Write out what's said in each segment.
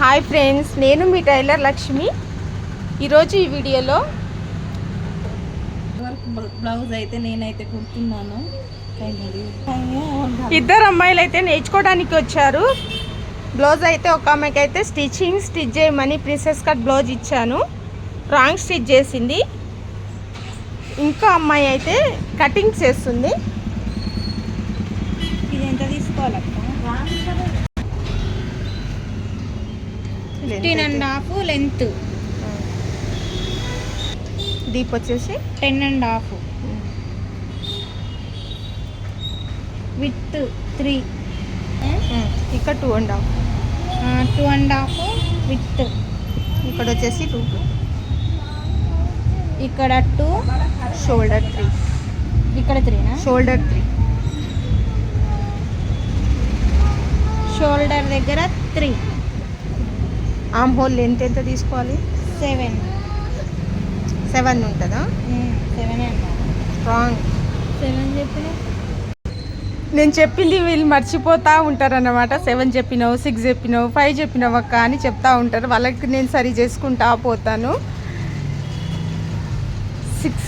Hi friends, నేను మీ tailor Lakshmi. ఈరోజు ఈ వీడియోలో బ్లౌజ్ అయితే నేనైతే కుడుతున్నాను. ఇద్దరు అమ్మాయిలు అయితే నేర్చుకోవడానికి వచ్చారు. బ్లౌజ్ అయితే ఒక అమ్మాయికి అయితే స్టిచ్ చేయమని ప్రిన్సెస్ కట్ బ్లౌజ్ ఇచ్చాను. రాంగ్ స్టిచ్ చేసింది. ఇంకా అమ్మాయి అయితే కటింగ్ చేస్తుంది. ఇది ఎంత తీసుకోవాలక్క? 15.5 లెంత్, డీప్ వచ్చేసి 10.5, విత్ 3, ఇక్కడ 2.5, 2.5 విత్, ఇక్కడ వచ్చేసి 2, ఇక్కడ 2, షోల్డర్ 3, ఇక్కడ 3నా? షోల్డర్ 3, షోల్డర్ దగ్గర 3, ఆమ్ హోల్ లెంత్ ఎంత తీసుకోవాలి? 7 ఉంటుందా? 7 రాంగ్. 7 చెప్పిన. నేను చెప్పింది వీళ్ళు మర్చిపోతూ ఉంటారన్నమాట. 7 చెప్పినావు, 6 చెప్పినావు, 5 చెప్పినావు అక్క అని చెప్తా ఉంటారు. వాళ్ళకి నేను సరి చేసుకుంటా పోతాను. 6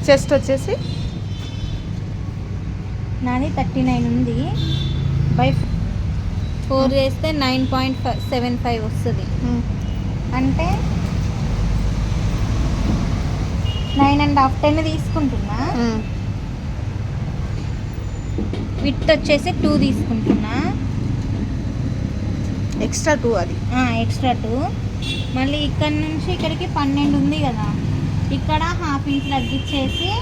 చెస్ట్ వచ్చేసి నాది 39 ఉంది. బై 4 చేస్తే 9.75 వస్తుంది. అంటే 9.5, 10 తీసుకుంటున్నా. విత్ వచ్చేసి 2 తీసుకుంటున్నా. ఎక్స్ట్రా 2 అది ఎక్స్ట్రా 2. మళ్ళీ ఇక్కడ నుంచి ఇక్కడికి 12 ఉంది కదా, ఇక్కడ ½ ఇంచ్ తగ్గించేసి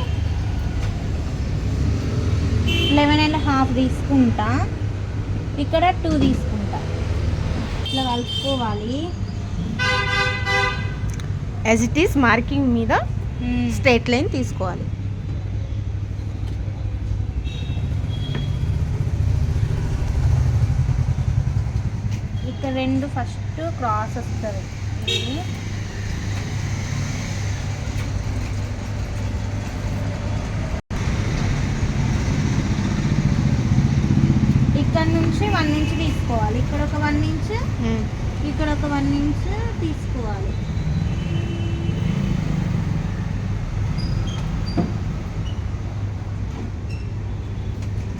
11.5 తీసుకుంటా. ఇక్కడ 2 తీసుకుంటా. ఇట్లా కలుపుకోవాలి. యాజ్ ఇట్ ఈస్ మార్కింగ్ మీద స్ట్రైట్ లైన్ తీసుకోవాలి. ఇక్కడ 2 ఫస్ట్ క్రాస్ వస్తుంది. ఇక్కడ నుంచి 1 ఇంచ్ తీసుకోవాలి. ఇక్కడ ఒక 1 ఇంచ్, ఇక్కడ ఒక 1 ఇంచ్ తీసుకోవాలి.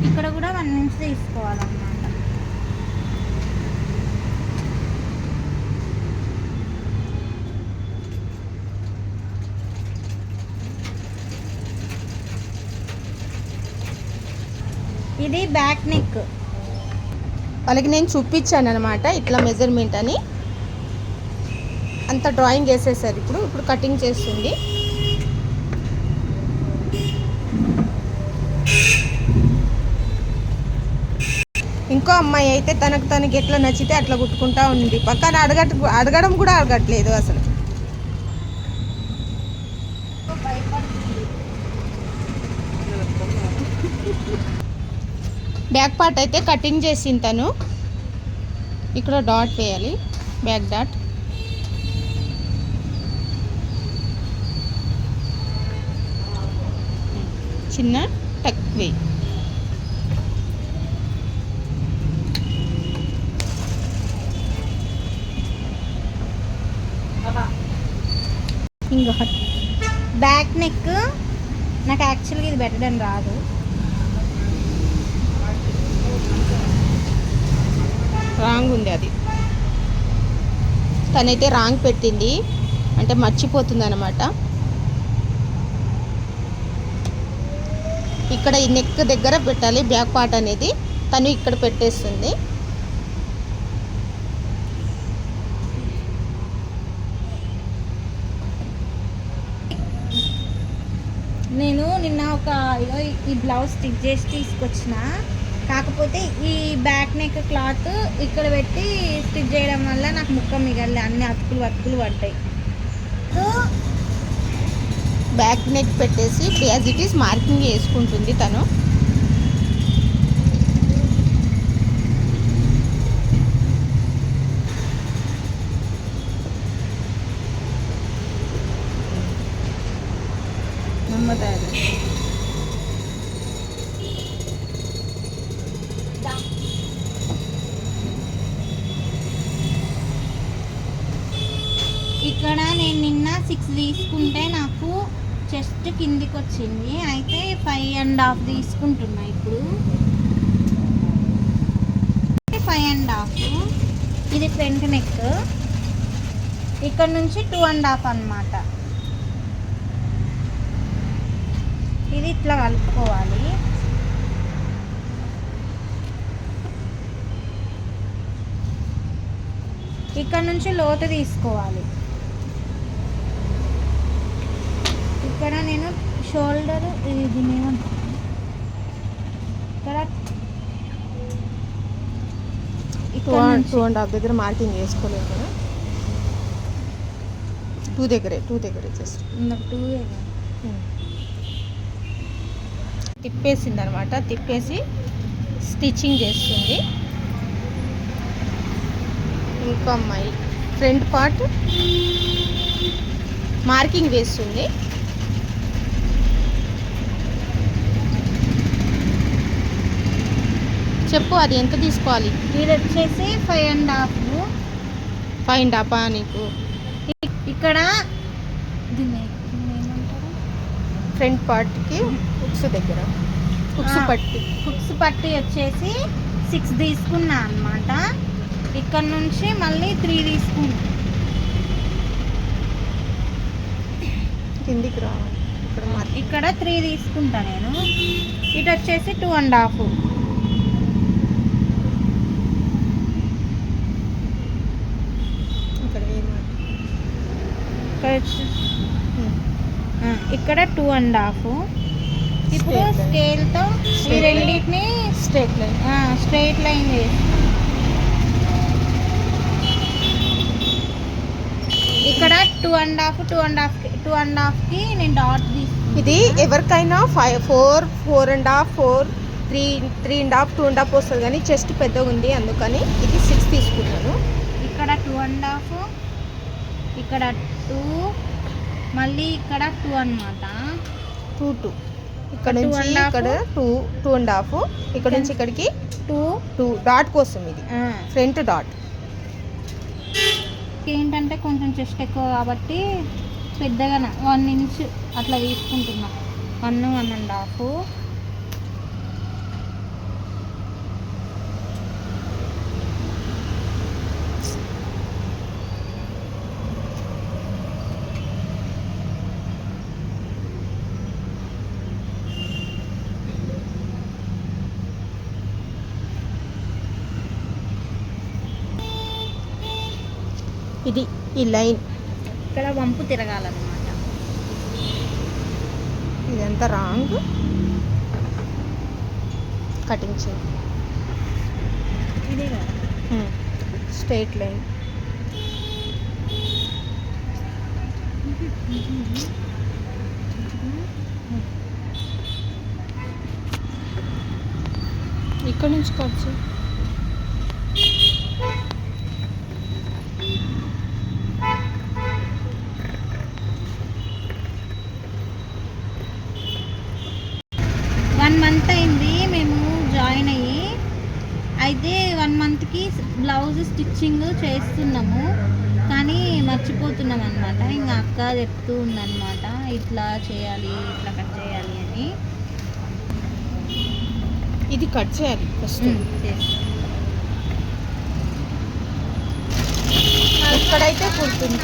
ఇక్కడ కూడా 1 ఇంచ్ తీసుకోవాలన్నమాట. ఇది బ్యాక్ నెక్. వాళ్ళకి నేను చూపించాను అనమాట ఇట్లా మెజర్మెంట్ అని. అంత డ్రాయింగ్ వేసేసారు. ఇప్పుడు కటింగ్ చేస్తుంది. ఇంకో అమ్మాయి అయితే తనకి ఎట్లా నచ్చితే అట్లా కుట్టుకుంటా ఉంది. పక్కన అడగడం కూడా అడగట్లేదు అసలు. బ్యాక్ పార్ట్ అయితే కటింగ్ చేసింది తను. ఇక్కడ డాట్ వేయాలి, బ్యాక్ డాట్. చిన్న టక్ వేయి. ఇంకా బ్యాక్ నెక్ నాకు యాక్చువల్గా ఇది పెట్టడం రాదు. రాంగ్ ఉంది అది. తనైతే రాంగ్ పెట్టింది, అంటే మర్చిపోతుంది అనమాట. ఇక్కడ ఈ నెక్ దగ్గర పెట్టాలి బ్యాక్ పార్ట్ అనేది. తను ఇక్కడ పెట్టేస్తుంది. నేను నిన్న ఈ బ్లౌజ్ స్టిచ్ చేసి తీసుకొచ్చిన. కాకపోతే ఈ బ్యాక్ నెక్ క్లాత్ ఇక్కడ పెట్టి స్టిచ్ చేయడం వల్ల నాకు ముక్క మిగలే, అన్ని అతుకులు పడ్డాయి. సో బ్యాక్ నెక్ పెట్టేసి యాజ్ ఇట్ ఈస్ మార్కింగ్ వేసుకుంటుంది తను. 6 తీసుకుంటే నాకు చెస్ట్ కిందికి వచ్చింది. అయితే 5.5 తీసుకుంటున్నా ఇప్పుడు. 5.5. ఇది ఫ్రంట్ నెక్. ఇక్కడ నుంచి 2.5 అన్నమాట. ఇది ఇట్లా కలుపుకోవాలి. ఇక్కడ నుంచి లోతు తీసుకోవాలి. ఇక్కడ నేను షోల్డర్ ఇది ఏమంటాను ఇక్కడ 2.5 దగ్గర మార్కింగ్ వేసుకోలేదు కదా. 2 దగ్గరే జస్ట్ 2 తిప్పేసింది అనమాట. తిప్పేసి స్టిచ్చింగ్ చేస్తుంది. ఇంకా అమ్మాయి ఫ్రంట్ పార్ట్ మార్కింగ్ వేస్తుంది. చెప్పు అది ఎంత తీసుకోవాలి. ఇది వచ్చేసి 5.5. 5.5 నీకు. ఇక్కడ దీన్ని ఏమంటారు, ఫ్రంట్ పార్ట్కి హుక్స్ దగ్గర హుక్స్ పట్టి వచ్చేసి 6 తీసుకున్నా అన్నమాట. ఇక్కడ నుంచి మళ్ళీ 3 తీసుకున్నా. కిందికి రా. ఇక్కడ 3 తీసుకుంటా నేను. ఇటు వచ్చేసి 2.5. ఇక్కడ 2.5. ఇప్పుడు స్కేల్తో ఈ రెండింటిని స్ట్రైట్ లైన్ వేసి ఇక్కడ 2.5కి నేను డాట్ తీసుకున్నాను. ఇది ఎవరికైనా 4, 4.5, 3.5, 2.5 వస్తుంది. కానీ చెస్ట్ పెద్దగా ఉంది అందుకని ఇది 6 తీసుకున్నాను. ఇక్కడ 2.5, ఇక్కడ 2, మళ్ళీ ఇక్కడ 2 అన్నమాట. 2 ఇక్కడ నుంచి ఇక్కడ 2.5, ఇక్కడ నుంచి ఇక్కడికి 2 డాట్ కోసం. ఇది ఫ్రంట్ డాట్. ఏంటంటే కొంచెం చెస్ట్ ఎక్కువ కాబట్టి పెద్దగా 1 ఇంచ్ అట్లా తీసుకుంటున్నా. 1, 1.5. ఇది ఈ లైన్ ఇక్కడ వంపు తిరగాలన్నమాట. ఇదంతా రాంగ్ కటింగ్ చేయాలి. ఇదే కదా స్ట్రైట్ లైన్. ఇక్కడ నుంచి కట్ చేయి. మంత్ అయింది మేము జాయిన్ అయ్యి. అయితే 1 మంత్కి బ్లౌజ్ స్టిచ్చింగ్ చేస్తున్నాము కానీ మర్చిపోతున్నాం అనమాట. ఇంకా అక్క చెప్తూ ఉందన్నమాట ఇట్లా చేయాలి, ఇట్లా కట్ చేయాలి అని. ఇది కట్ చేయాలి ఫస్ట్. ఇక్కడైతే కుడుతుంది.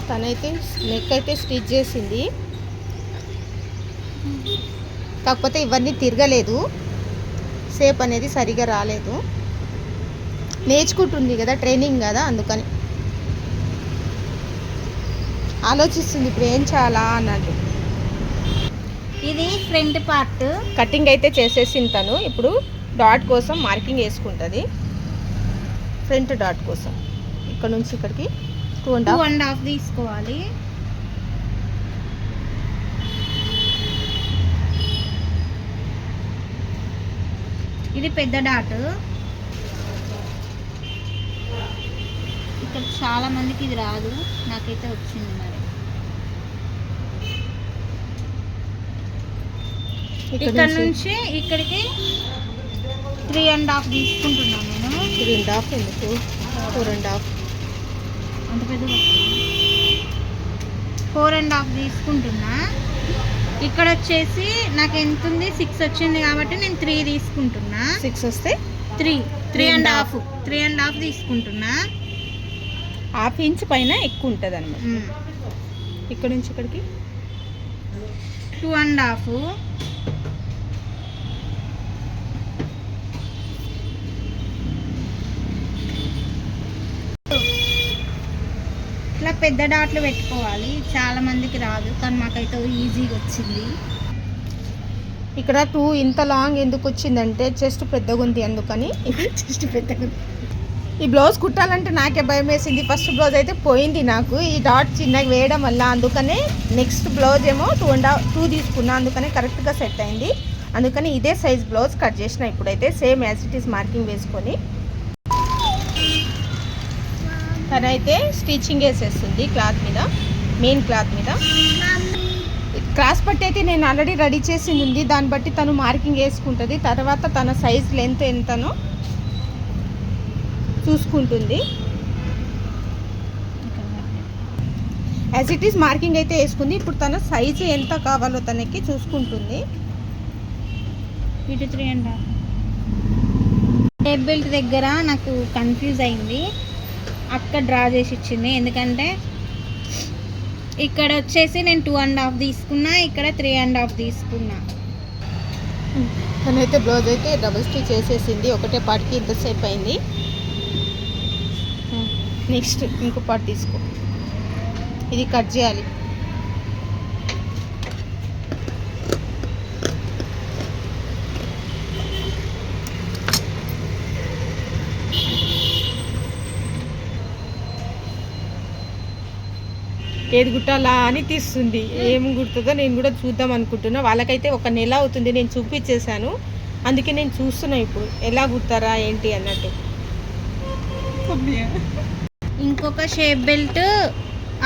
తనైతే నెక్ అయితే స్టిచ్ చేసింది. కాకపోతే ఇవన్నీ తిరగలేదు, షేప్ అనేది సరిగా రాలేదు. నేర్చుకుంటుంది కదా, ట్రైనింగ్ కదా, అందుకని ఆలోచిస్తుంది ఇప్పుడు ఏం చేయాలా అన్నట్టు. ఇది ఫ్రంట్ పార్ట్ కటింగ్ అయితే చేసేసింది తను. ఇప్పుడు డాట్ కోసం మార్కింగ్ వేసుకుంటుంది. ఫ్రంట్ డాట్ కోసం ఇక్కడ నుంచి ఇక్కడికి 2.5 తీసుకోవాలి. ఇది పెద్ద డాట్. ఇక్కడ చాలా మందికి ఇది రాదు, నాకైతే వచ్చింది. మరి ఇక్కడ నుంచి ఇక్కడికి 3.5 తీసుకుంటున్నాను నేను. 3.5 ఎందుకు 4.5? అంత పెద్ద 4.5 తీసుకుంటున్నా. ఇక్కడ వచ్చేసి నాకు ఎంత ఉంది, 6 వచ్చింది కాబట్టి నేను 3 తీసుకుంటున్నా. 6 వస్తే 3.5 తీసుకుంటున్నా. ½ ఇంచ్ పైన ఎక్కువ ఉంటుంది అనమాట. ఇక్కడ నుంచి ఇక్కడికి 2.5. ఇట్లా పెద్ద డాట్లు పెట్టుకోవాలి. చాలా మందికి రాదు, కానీ మాకైతే ఈజీగా వచ్చింది. ఇక్కడ 2 ఇంత లాంగ్ ఎందుకు వచ్చిందంటే చెస్ట్ పెద్దగా ఉంది అందుకని. ఇది చెస్ట్ పెద్దగా. ఈ బ్లౌజ్ కుట్టాలంటే నాకే భయం వేసింది. ఫస్ట్ బ్లౌజ్ అయితే పోయింది నాకు ఈ డాట్ చిన్నగా వేయడం వల్ల. అందుకనే నెక్స్ట్ బ్లౌజ్ ఏమో 2 తీసుకున్నా, అందుకనే కరెక్ట్గా సెట్ అయింది. అందుకని ఇదే సైజ్ బ్లౌజ్ కట్ చేసిన. ఇప్పుడైతే same as it is marking వేసుకొని తనైతే స్టిచ్చింగ్ వేసేస్తుంది క్లాత్ మీద, మెయిన్ క్లాత్ మీద. క్రాస్ పట్టి అయితే నేను ఆల్రెడీ రెడీ చేసింది ఉంది, దాన్ని బట్టి తను మార్కింగ్ వేసుకుంటుంది. తర్వాత తన సైజ్ లెంత్ ఎంతనో చూసుకుంటుంది. యాజ్ ఇట్ ఈస్ మార్కింగ్ అయితే వేసుకుంది. ఇప్పుడు తన సైజు ఎంత కావాలో తనకి చూసుకుంటుంది. ఇటు 3.5. టేప్ బెల్ట్ దగ్గర నాకు కన్ఫ్యూజ్ అయింది. అక్క డ్రా చేసి ఇచ్చింది, ఎందుకంటే ఇక్కడ వచ్చేసి నేను 2.5 తీసుకున్నా, ఇక్కడ 3.5 తీసుకున్నా. తనైతే బ్లౌజ్ అయితే డబుల్ స్టిచ్ చేసేసింది. ఒకటే పార్ట్కి ఇంతసేపు అయింది. నెక్స్ట్ ఇంకో పార్ట్ తీసుకో, ఇది కట్ చేయాలి. ఏది కుట్టాలా అని తీస్తుంది. ఏం కుడుతుందో నేను కూడా చూద్దాం అనుకుంటున్నా. వాళ్ళకైతే 1 నెల అవుతుంది నేను చూపించేశాను, అందుకే నేను చూస్తున్నా ఇప్పుడు ఎలా కుడతారా ఏంటి అన్నట్టు. ఇంకొక షేప్ బెల్ట్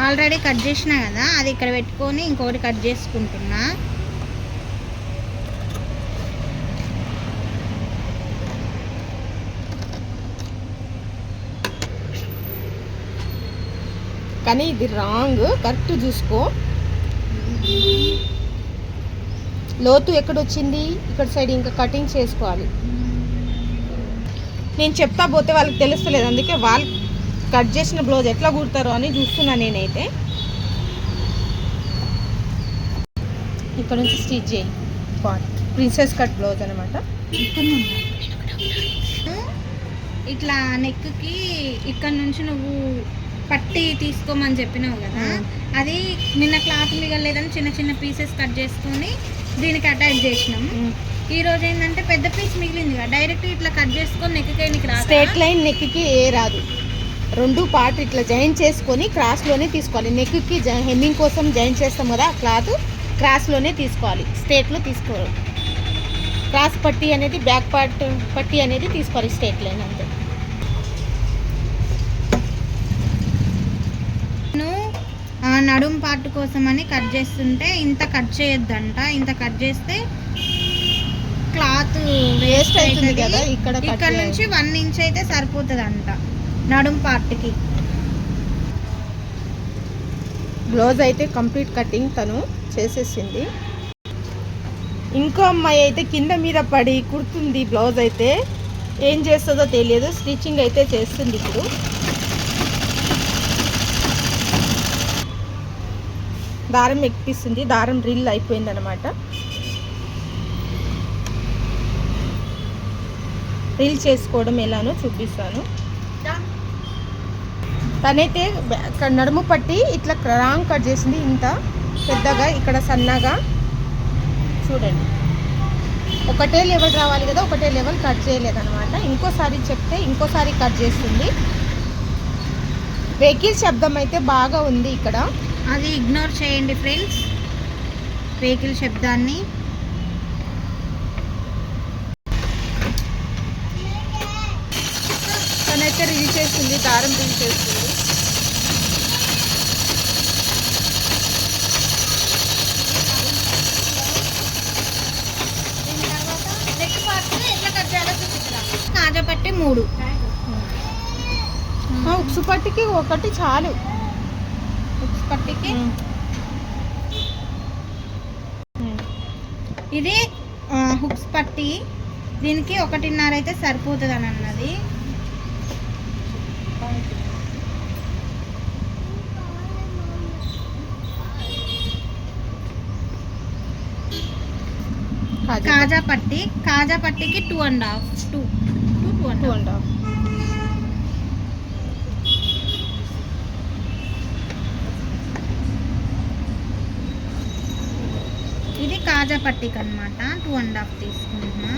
ఆల్రెడీ కట్ చేసినా కదా, అది ఇక్కడ పెట్టుకొని ఇంకొకటి కట్ చేసుకుంటున్నా. కానీ ఇది రాంగ్, కరెక్ట్ చూసుకో. లోతు ఎక్కడ వచ్చింది, ఇక్కడ సైడ్ ఇంకా కటింగ్ చేసుకోవాలి. నేను చెప్తా పోతే వాళ్ళకి తెలుస్తలేదు, అందుకే వాళ్ళు కట్ చేసిన బ్లౌజ్ ఎట్లా కుడతారో అని చూస్తున్నా నేనైతే. ఇక్కడ నుంచి స్టిచ్ చేయి. ప్రిన్సెస్ కట్ బ్లౌజ్ అనమాట. ఇట్లా నెక్కి ఇక్కడ నుంచి నువ్వు పట్టి తీసుకోమని చెప్పినావు కదా, అది నిన్న క్లాత్ మిగలేదని చిన్న చిన్న పీసెస్ కట్ చేసుకొని దీనికి అటాచ్ చేసినాం. ఈ రోజు ఏంటంటే పెద్ద పీస్ మిగిలింది కదా, డైరెక్ట్ ఇట్లా కట్ చేసుకొని నెక్కి స్ట్రేట్ లైన్ నెక్కి ఏ రాదు. 2 పార్ట్ ఇట్లా జాయిన్ చేసుకొని క్రాస్లోనే తీసుకోవాలి. నెక్కి హెమ్మింగ్ కోసం జాయిన్ చేస్తాం కదా, క్లాత్ క్రాస్లోనే తీసుకోవాలి, స్ట్రేట్లో తీసుకోవాలి. క్రాస్ పట్టి అనేది బ్యాక్ పార్ట్ పట్టి అనేది తీసుకోవాలి, స్ట్రేట్ లైన్ అంతే. నేను నడుం పార్ట్ కోసం అని కట్ చేస్తుంటే ఇంత కట్ చేయొద్దంట, ఇంత కట్ చేస్తే క్లాత్ వేస్ట్ అవుతుంది కదా. ఇక్కడ నుంచి 1 ఇంచ్ అయితే సరిపోతుంది అంట నడుం పార్ట్కి. బ్లౌజ్ అయితే కంప్లీట్ కటింగ్ తను చేసేసింది. ఇంకో అమ్మాయి అయితే కింద మీద పడి కుడుతుంది. బ్లౌజ్ అయితే ఏం చేస్తుందో తెలియదు, స్టిచ్చింగ్ అయితే చేస్తుంది. ఇప్పుడు దారం ఎక్కిస్తుంది, దారం రిల్ అయిపోయింది అనమాట. రిల్ చేసుకోవడం ఎలానో చూపిస్తాను. తనైతే నడుము పట్టి ఇట్లా రాంగ్ కట్ చేసింది, ఇంత పెద్దగా, ఇక్కడ సన్నగా. చూడండి, ఒకటే లెవెల్ రావాలి కదా, ఒకటే లెవెల్ కట్ చేయలేదన్నమాట. ఇంకోసారి చెప్తే ఇంకోసారి కట్ చేస్తుంది. వెహికల్ శబ్దం అయితే బాగా ఉంది ఇక్కడ, అది ఇగ్నోర్ చేయండి ఫ్రెండ్స్, వెహికల్ శబ్దాన్ని. తనైతే రిల్ చేస్తుంది, దారం రిల్ చేస్తుంది. దీని తర్వాత నెక్ పార్ట్ ఎట్లా కట్ చేయాలో చూపిస్తా. 3. ఉక్సు పట్టికి ఒకటి చాలు. ఉక్స్ పట్టికి ఇది హుక్స్ పట్టి, దీనికి 1.5 అయితే సరిపోతుంది అని అన్నది. కాజా పట్టికి 2.5. ఇది కాజా పట్టికి అనమాట 2.5 తీసుకుంటున్నా.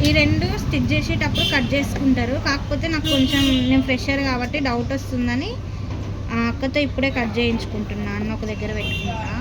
ఈ 2 స్టిచ్ చేసేటప్పుడు కట్ చేసుకుంటారు, కాకపోతే నాకు కొంచెం నేను ఫ్రెషర్ కాబట్టి డౌట్ వస్తుందని అక్కతో ఇప్పుడే కట్ చేయించుకుంటున్నా. అన్న ఒక దగ్గర పెట్టుకుంటా.